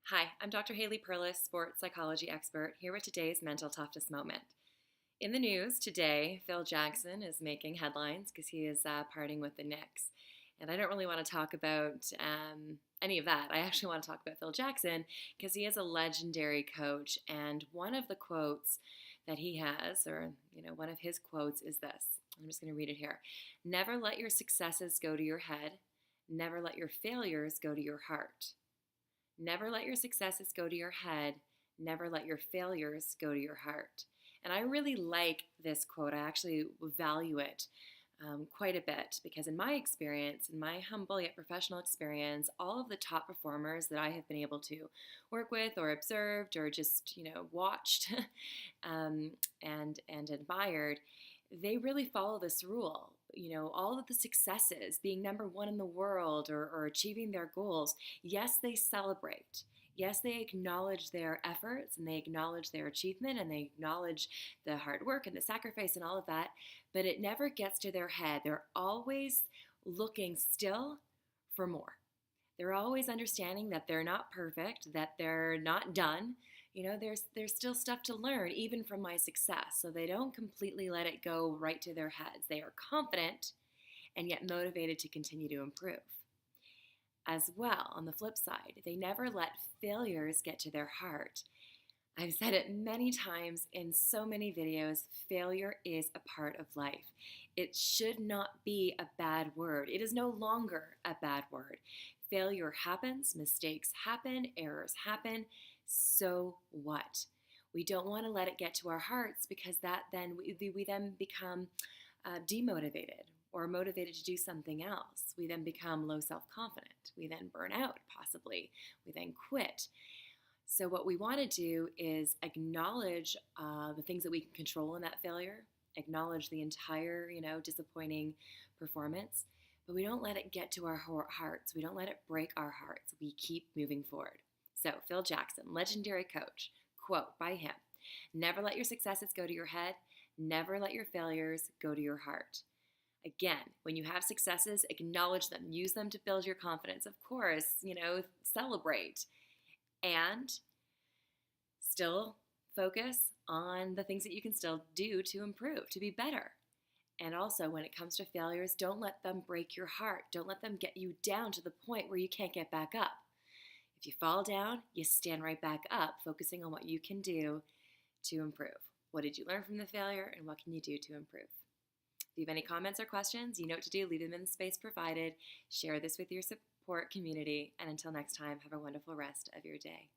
Hi, I'm Dr. Haley Perlus, sports psychology expert, here with today's mental toughness moment. In the news today, Phil Jackson is making headlines because he is partying with the Knicks. And I don't really want to talk about any of that. I actually want to talk about Phil Jackson because he is a legendary coach. And one of the quotes that he has, or one of his quotes is this. I'm just going to read it here. Never let your successes go to your head. Never let your failures go to your heart. Never let your successes go to your head. Never let your failures go to your heart. And I really like this quote. I actually value it quite a bit because in my experience, in my humble yet professional experience, all of the top performers that I have been able to work with or observed or just, watched and admired, they really follow this rule. All of the successes, being number one in the world or achieving their goals, yes, they celebrate. Yes, they acknowledge their efforts and they acknowledge their achievement and they acknowledge the hard work and the sacrifice and all of that, but it never gets to their head. They're always looking still for more. They're always understanding that they're not perfect, that they're not done. There's still stuff to learn, even from my success. So they don't completely let it go right to their heads. They are confident and yet motivated to continue to improve. As well, on the flip side, they never let failures get to their heart. I've said it many times in so many videos, failure is a part of life. It should not be a bad word. It is no longer a bad word. Failure happens, mistakes happen, errors happen. So what? We don't want to let it get to our hearts because we then become demotivated or motivated to do something else. We then become low self-confident. We then burn out, possibly. We then quit. So what we want to do is acknowledge the things that we can control in that failure, acknowledge the entire, disappointing performance, but we don't let it get to our hearts. We don't let it break our hearts. We keep moving forward. So Phil Jackson, legendary coach, quote by him, never let your successes go to your head. Never let your failures go to your heart. Again, when you have successes, acknowledge them. Use them to build your confidence. Of course, celebrate. And still focus on the things that you can still do to improve, to be better. And also, when it comes to failures, don't let them break your heart. Don't let them get you down to the point where you can't get back up. If you fall down, you stand right back up, focusing on what you can do to improve. What did you learn from the failure, and what can you do to improve? If you have any comments or questions, you know what to do. Leave them in the space provided. Share this with your support community. And until next time, have a wonderful rest of your day.